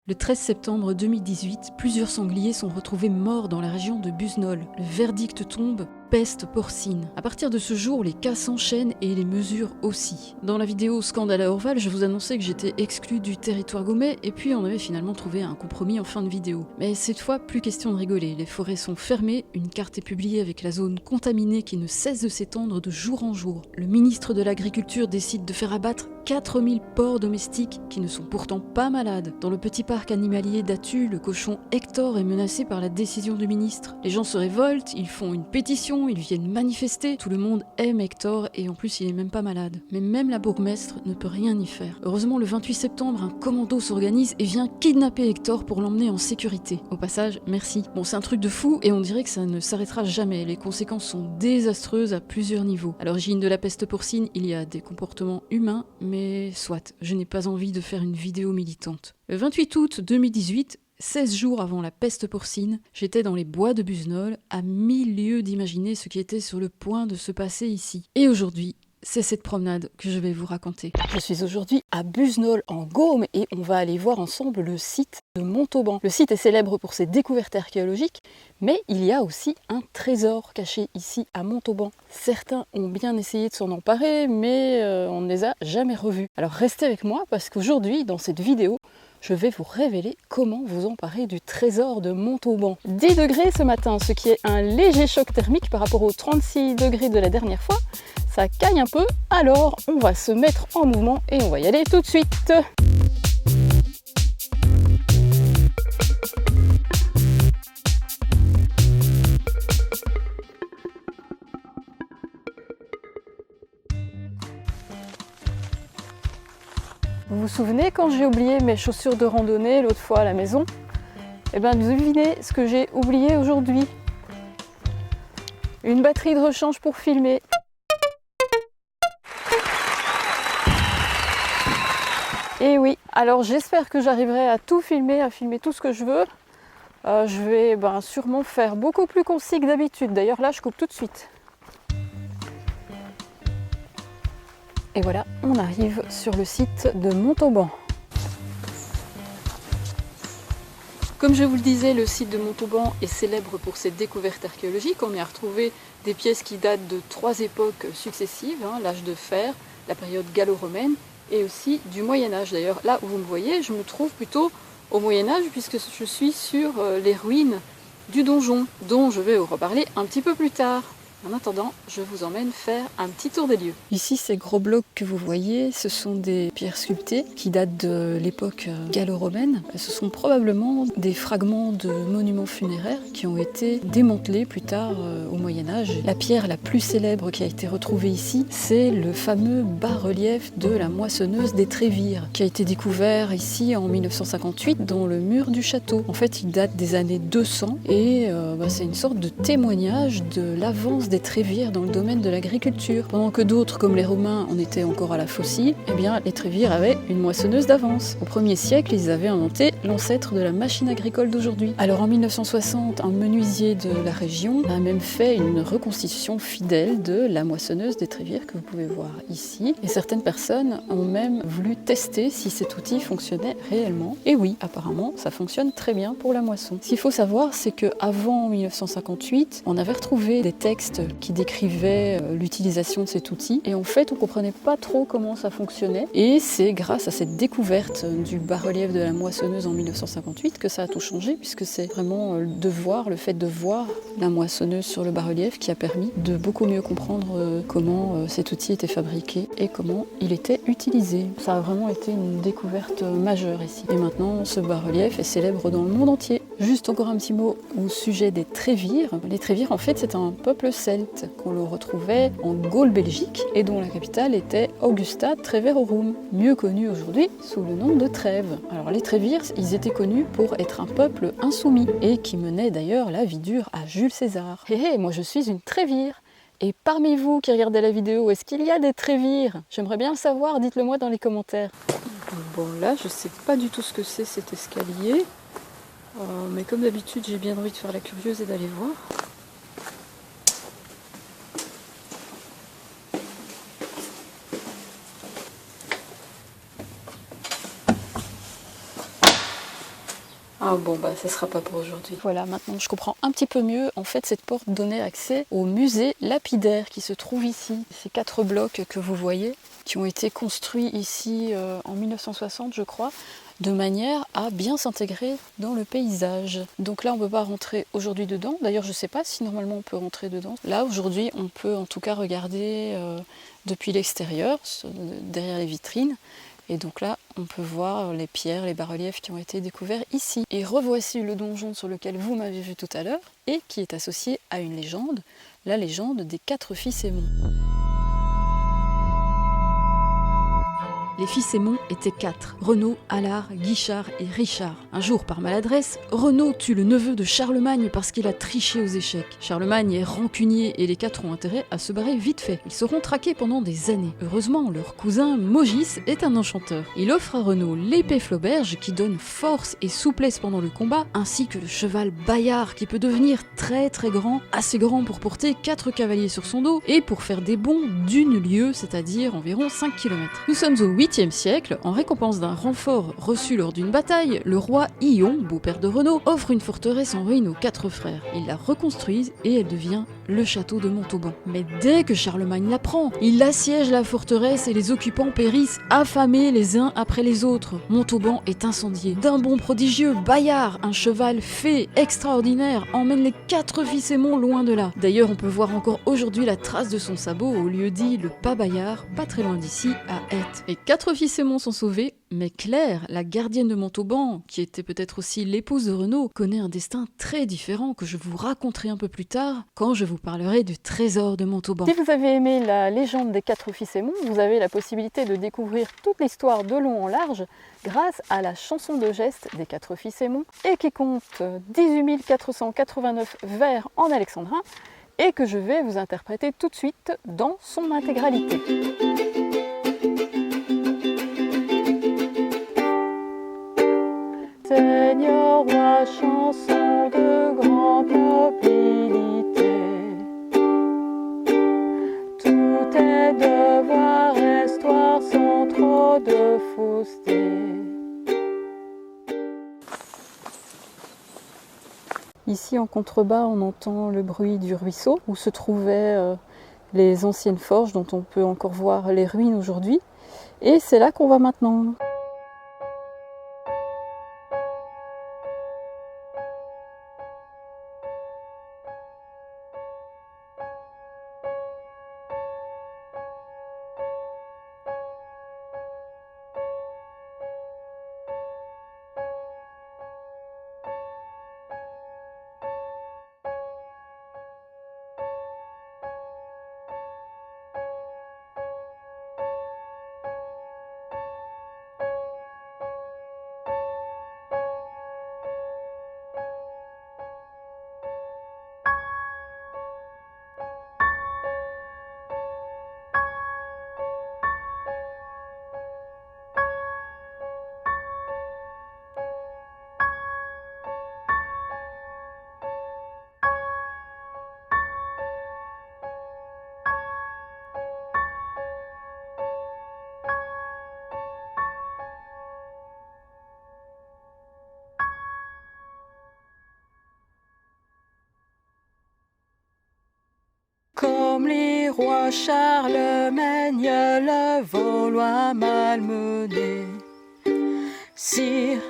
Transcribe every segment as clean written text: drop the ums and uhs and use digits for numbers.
Le 13 septembre 2018, plusieurs sangliers sont retrouvés morts dans la région de Busnol. Le verdict tombe, peste porcine. À partir de ce jour, les cas s'enchaînent et les mesures aussi. Dans la vidéo Scandale à Orval, je vous annonçais que j'étais exclu du territoire gaumet et puis on avait finalement trouvé un compromis en fin de vidéo. Mais cette fois, plus question de rigoler. Les forêts sont fermées, une carte est publiée avec la zone contaminée qui ne cesse de s'étendre de jour en jour. Le ministre de l'Agriculture décide de faire abattre 4000 porcs domestiques qui ne sont pourtant pas malades. Dans le petit parc animalier d'Atu, le cochon Hector est menacé par la décision du ministre. Les gens se révoltent, ils font une pétition, ils viennent manifester. Tout le monde aime Hector et en plus il est même pas malade. Mais même la bourgmestre ne peut rien y faire. Heureusement, le 28 septembre, un commando s'organise et vient kidnapper Hector pour l'emmener en sécurité. Au passage, merci. Bon, c'est un truc de fou et on dirait que ça ne s'arrêtera jamais. Les conséquences sont désastreuses à plusieurs niveaux. À l'origine de la peste porcine, il y a des comportements humains, mais soit, je n'ai pas envie de faire une vidéo militante. Le 28 août 2018, 16 jours avant la peste porcine, j'étais dans les bois de Busnol, à 1000 lieues d'imaginer ce qui était sur le point de se passer ici. Et aujourd'hui, c'est cette promenade que je vais vous raconter. Je suis aujourd'hui à Busnol en Gaume et on va aller voir ensemble le site de Montauban. Le site est célèbre pour ses découvertes archéologiques, mais il y a aussi un trésor caché ici à Montauban. Certains ont bien essayé de s'en emparer, mais on ne les a jamais revus. Alors restez avec moi parce qu'aujourd'hui, dans cette vidéo, je vais vous révéler comment vous emparer du trésor de Montauban. 10 degrés ce matin, ce qui est un léger choc thermique par rapport aux 36 degrés de la dernière fois. Ça caille un peu, alors on va se mettre en mouvement et on va y aller tout de suite. Vous vous souvenez quand j'ai oublié mes chaussures de randonnée l'autre fois à la maison? Eh bien devinez ce que j'ai oublié aujourd'hui. Une batterie de rechange pour filmer. Et oui, alors j'espère que j'arriverai à tout filmer, à filmer tout ce que je veux. Je vais sûrement faire beaucoup plus concis que d'habitude. D'ailleurs là je coupe tout de suite. Et voilà, on arrive sur le site de Montauban. Comme je vous le disais, le site de Montauban est célèbre pour ses découvertes archéologiques. On y a retrouvé des pièces qui datent de 3 époques successives, l'âge de fer, la période gallo-romaine et aussi du Moyen-Âge. D'ailleurs, là où vous me voyez, je me trouve plutôt au Moyen-Âge puisque je suis sur les ruines du donjon, dont je vais vous reparler un petit peu plus tard. En attendant, je vous emmène faire un petit tour des lieux. Ici, ces gros blocs que vous voyez, ce sont des pierres sculptées qui datent de l'époque gallo-romaine. Ce sont probablement des fragments de monuments funéraires qui ont été démantelés plus tard au Moyen-Âge. La pierre la plus célèbre qui a été retrouvée ici, c'est le fameux bas-relief de la moissonneuse des Trévires, qui a été découvert ici en 1958 dans le mur du château. En fait, il date des années 200 et c'est une sorte de témoignage de l'avance des Trévires dans le domaine de l'agriculture. Pendant que d'autres, comme les Romains, en étaient encore à la faucille, eh bien, les Trévires avaient une moissonneuse d'avance. Au 1er siècle, ils avaient inventé l'ancêtre de la machine agricole d'aujourd'hui. Alors en 1960, un menuisier de la région a même fait une reconstitution fidèle de la moissonneuse des Trévires que vous pouvez voir ici. Et certaines personnes ont même voulu tester si cet outil fonctionnait réellement. Et oui, apparemment, ça fonctionne très bien pour la moisson. Ce qu'il faut savoir, c'est qu'avant 1958, on avait retrouvé des textes qui décrivait l'utilisation de cet outil et en fait on comprenait pas trop comment ça fonctionnait et c'est grâce à cette découverte du bas-relief de la moissonneuse en 1958 que ça a tout changé puisque c'est vraiment le fait de voir la moissonneuse sur le bas-relief qui a permis de beaucoup mieux comprendre comment cet outil était fabriqué et comment il était utilisé. Ça a vraiment été une découverte majeure ici et maintenant ce bas-relief est célèbre dans le monde entier. Juste encore un petit mot au sujet des Trévires. Les Trévires en fait c'est un peuple celte qu'on le retrouvait en Gaule Belgique et dont la capitale était Augusta Treverorum, mieux connue aujourd'hui sous le nom de Trèves. Alors les Trévires, ils étaient connus pour être un peuple insoumis et qui menait d'ailleurs la vie dure à Jules César. Hé hé, moi je suis une Trévire. Et parmi vous qui regardez la vidéo, est-ce qu'il y a des Trévires? J'aimerais bien le savoir, dites-le moi dans les commentaires. Bon là, je sais pas du tout ce que c'est cet escalier, mais comme d'habitude j'ai bien envie de faire la curieuse et d'aller voir. Ah bon, bah ça sera pas pour aujourd'hui. Voilà, maintenant je comprends un petit peu mieux. En fait, cette porte donnait accès au musée lapidaire qui se trouve ici. Ces 4 blocs que vous voyez, qui ont été construits ici en 1960, je crois, de manière à bien s'intégrer dans le paysage. Donc là, on ne peut pas rentrer aujourd'hui dedans. D'ailleurs, je ne sais pas si normalement on peut rentrer dedans. Là, aujourd'hui, on peut en tout cas regarder depuis l'extérieur, derrière les vitrines. Et donc là, on peut voir les pierres, les bas-reliefs qui ont été découverts ici. Et revoici le donjon sur lequel vous m'avez vu tout à l'heure et qui est associé à une légende, la légende des 4 fils Aymon. Les fils Aymon étaient 4, Renaud, Allard, Guichard et Richard. Un jour, par maladresse, Renaud tue le neveu de Charlemagne parce qu'il a triché aux échecs. Charlemagne est rancunier et les 4 ont intérêt à se barrer vite fait. Ils seront traqués pendant des années. Heureusement, leur cousin Mogis est un enchanteur. Il offre à Renaud l'épée Flauberge qui donne force et souplesse pendant le combat, ainsi que le cheval Bayard qui peut devenir très grand, assez grand pour porter 4 cavaliers sur son dos et pour faire des bonds d'une lieue, c'est-à-dire environ 5 km. Nous sommes au 8e siècle, en récompense d'un renfort reçu lors d'une bataille, le roi Ion, beau-père de Renaud, offre une forteresse en ruine aux 4 frères. Ils la reconstruisent et elle devient le château de Montauban. Mais dès que Charlemagne l'apprend, il assiège la forteresse et les occupants périssent affamés les uns après les autres. Montauban est incendié. D'un bond prodigieux, Bayard, un cheval fée extraordinaire, emmène les 4 fils Aymon loin de là. D'ailleurs, on peut voir encore aujourd'hui la trace de son sabot au lieu dit le Pas Bayard, pas très loin d'ici, à Aeth. Et 4 fils Aymon sont sauvés, mais Claire, la gardienne de Montauban, qui était peut-être aussi l'épouse de Renaud, connaît un destin très différent que je vous raconterai un peu plus tard quand je vous parlerai du trésor de Montauban. Si vous avez aimé la légende des 4 fils Aymon, vous avez la possibilité de découvrir toute l'histoire de long en large grâce à la chanson de geste des 4 fils Aymon et qui compte 18 489 vers en alexandrin et que je vais vous interpréter tout de suite dans son intégralité. Seigneur roi, chanson de grande nobilité, tout est devoir, histoire sans trop de fausseté. Ici en contrebas, on entend le bruit du ruisseau où se trouvaient les anciennes forges dont on peut encore voir les ruines aujourd'hui. Et c'est là qu'on va maintenant. Comme les rois Charlemagne, le Vaulois malmené. Sire,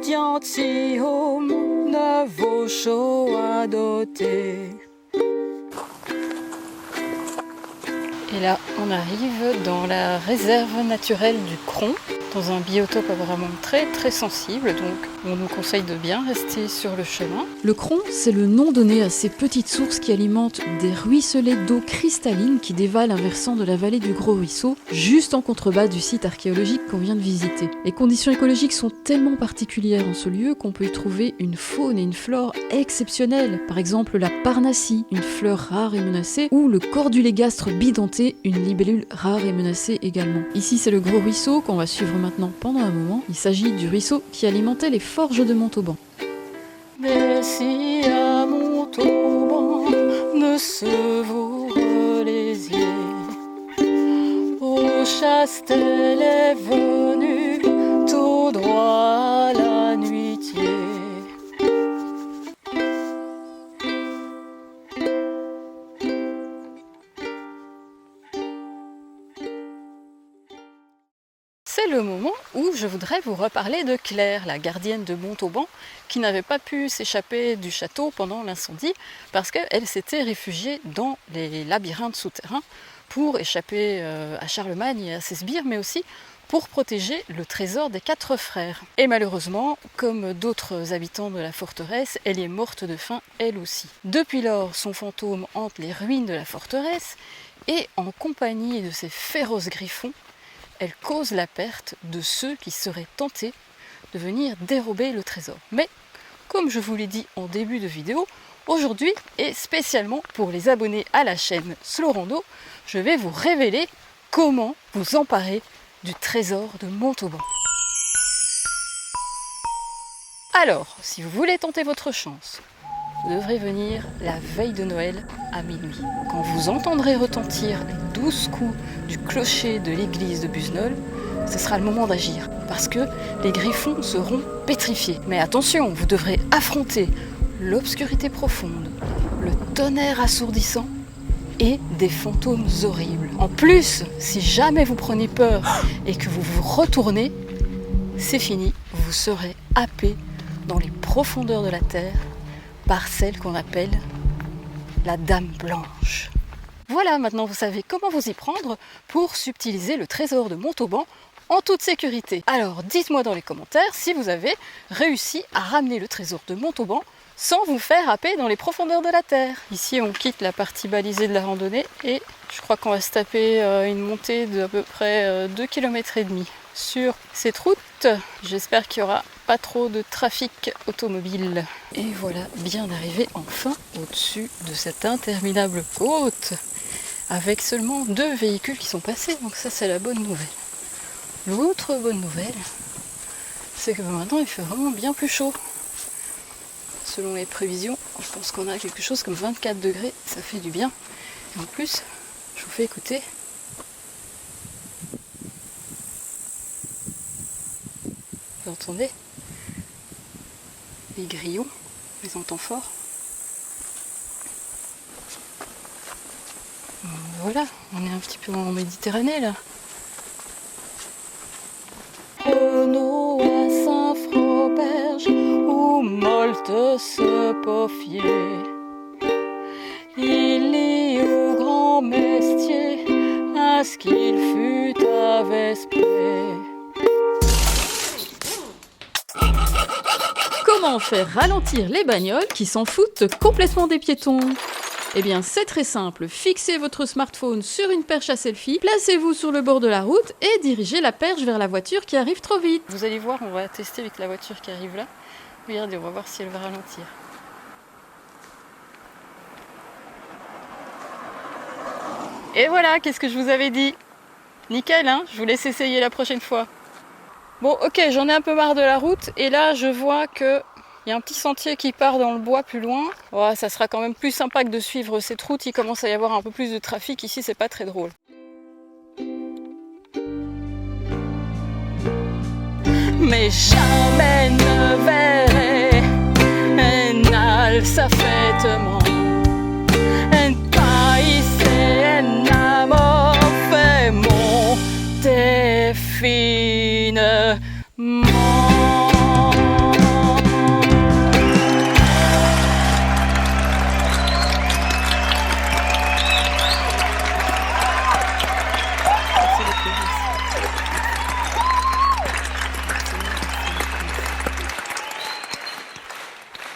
Diantium, ne vaut chaud à doter. Et là, on arrive dans la réserve naturelle du Cron, dans un biotope vraiment très sensible, donc on nous conseille de bien rester sur le chemin. Le Cron, c'est le nom donné à ces petites sources qui alimentent des ruisselets d'eau cristalline qui dévalent un versant de la vallée du Gros Ruisseau, juste en contrebas du site archéologique qu'on vient de visiter. Les conditions écologiques sont tellement particulières en ce lieu qu'on peut y trouver une faune et une flore exceptionnelles. Par exemple la parnassie, une fleur rare et menacée, ou le cordulégastre bidenté, une libellule rare et menacée également. Ici c'est le Gros Ruisseau qu'on va suivre maintenant pendant un moment. Il s'agit du ruisseau qui alimentait les forges de Montauban. Mais si à Montauban ne se vaut relaisier, au Chastel est venu tout droit à la nuitier. je voudrais vous reparler de Claire, la gardienne de Montauban, qui n'avait pas pu s'échapper du château pendant l'incendie parce qu'elle s'était réfugiée dans les labyrinthes souterrains pour échapper à Charlemagne et à ses sbires, mais aussi pour protéger le trésor des 4 frères. Et malheureusement, comme d'autres habitants de la forteresse, elle est morte de faim elle aussi. Depuis lors, son fantôme hante les ruines de la forteresse et, en compagnie de ses féroces griffons, elle cause la perte de ceux qui seraient tentés de venir dérober le trésor. Mais, comme je vous l'ai dit en début de vidéo, aujourd'hui, et spécialement pour les abonnés à la chaîne Slorando, je vais vous révéler comment vous emparer du trésor de Montauban. Alors, si vous voulez tenter votre chance, vous devrez venir la veille de Noël à minuit. Quand vous entendrez retentir les 12 coups du clocher de l'église de Busnol, ce sera le moment d'agir, parce que les griffons seront pétrifiés. Mais attention, vous devrez affronter l'obscurité profonde, le tonnerre assourdissant et des fantômes horribles. En plus, si jamais vous prenez peur et que vous vous retournez, c'est fini, vous serez happé dans les profondeurs de la terre par celle qu'on appelle la Dame Blanche. Voilà, maintenant vous savez comment vous y prendre pour subtiliser le trésor de Montauban en toute sécurité. Alors dites-moi dans les commentaires si vous avez réussi à ramener le trésor de Montauban sans vous faire happer dans les profondeurs de la terre. Ici on quitte la partie balisée de la randonnée et je crois qu'on va se taper une montée d'à peu près 2,5 km sur cette route. J'espère qu'il n'y aura pas trop de trafic automobile. Et voilà, bien arrivé enfin au-dessus de cette interminable côte avec seulement 2 véhicules qui sont passés, donc ça c'est la bonne nouvelle. L'autre bonne nouvelle, c'est que maintenant il fait vraiment bien plus chaud. Selon les prévisions, je pense qu'on a quelque chose comme 24 degrés, ça fait du bien. Et en plus, je vous fais écouter. Vous entendez? Les grillons, je les entends fort. Voilà, on est un petit peu en Méditerranée là. Renaud à Saint-Froberge, où Molte se paufiait. Il lit au grand Mestier, à ce qu'il fut à Vespret. Comment faire ralentir les bagnoles qui s'en foutent complètement des piétons? Eh bien c'est très simple, fixez votre smartphone sur une perche à selfie, placez-vous sur le bord de la route et dirigez la perche vers la voiture qui arrive trop vite. Vous allez voir, on va tester avec la voiture qui arrive là. Regardez, on va voir si elle va ralentir. Et voilà, qu'est-ce que je vous avais dit? Nickel, hein? Je vous laisse essayer la prochaine fois. Bon, ok, j'en ai un peu marre de la route et là je vois que il y a un petit sentier qui part dans le bois plus loin. Ouais, ça sera quand même plus sympa que de suivre cette route. Il commence à y avoir un peu plus de trafic. Ici, c'est pas très drôle. Mais jamais ne verrai un alsafettement un país en amour fait monter finement.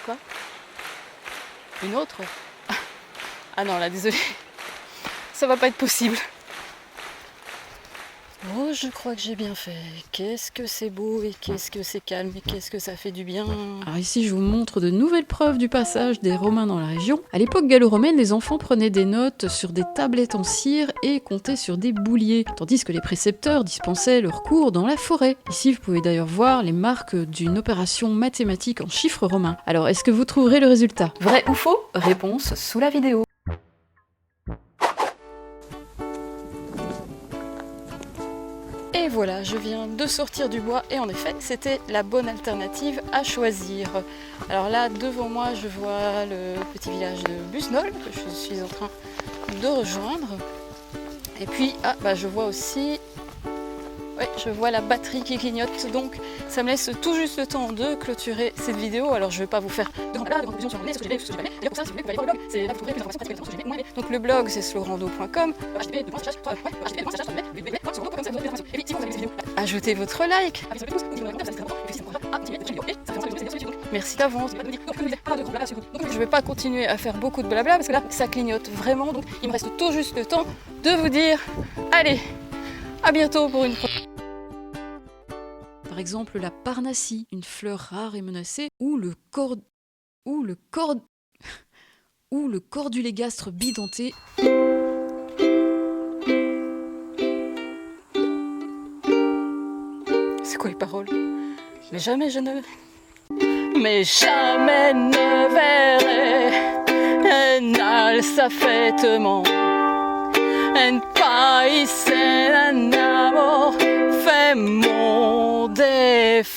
Quoi? Une autre? Ah non, là, désolé. Ça va pas être possible. Oh, je crois que j'ai bien fait. Qu'est-ce que c'est beau et qu'est-ce que c'est calme et qu'est-ce que ça fait du bien. Alors ici, je vous montre de nouvelles preuves du passage des Romains dans la région. À l'époque gallo-romaine, les enfants prenaient des notes sur des tablettes en cire et comptaient sur des bouliers, tandis que les précepteurs dispensaient leurs cours dans la forêt. Ici, vous pouvez d'ailleurs voir les marques d'une opération mathématique en chiffres romains. Alors, est-ce que vous trouverez le résultat? Vrai ou faux? Réponse sous la vidéo. Et voilà, je viens de sortir du bois et en effet, c'était la bonne alternative à choisir. Alors là, devant moi, je vois le petit village de Busnol que je suis en train de rejoindre. Et puis, je vois aussi Ouais, je vois la batterie qui clignote, donc ça me laisse tout juste le temps de clôturer cette vidéo. Alors je vais pas vous faire de grandes conclusions sur ce que j'ai fait, ce que j'ai pas fait. D'ailleurs pour ça, si vous voulez, vous allez voir le blog, c'est là vous trouverez plus d'informations sur ce que j'ai fait, moins aimé. Donc le blog c'est slorando.com. Ajoutez votre like. Merci d'avance. Je vais pas continuer à faire beaucoup de blabla parce que là ça clignote vraiment, donc il me reste tout juste le temps de vous dire allez, à bientôt pour une prochaine. Par exemple la parnassie, une fleur rare et menacée, ou le cordulégastre bidenté. C'est quoi les paroles? Mais jamais je ne verrai un alsafettement, un país en amor fait mon défine.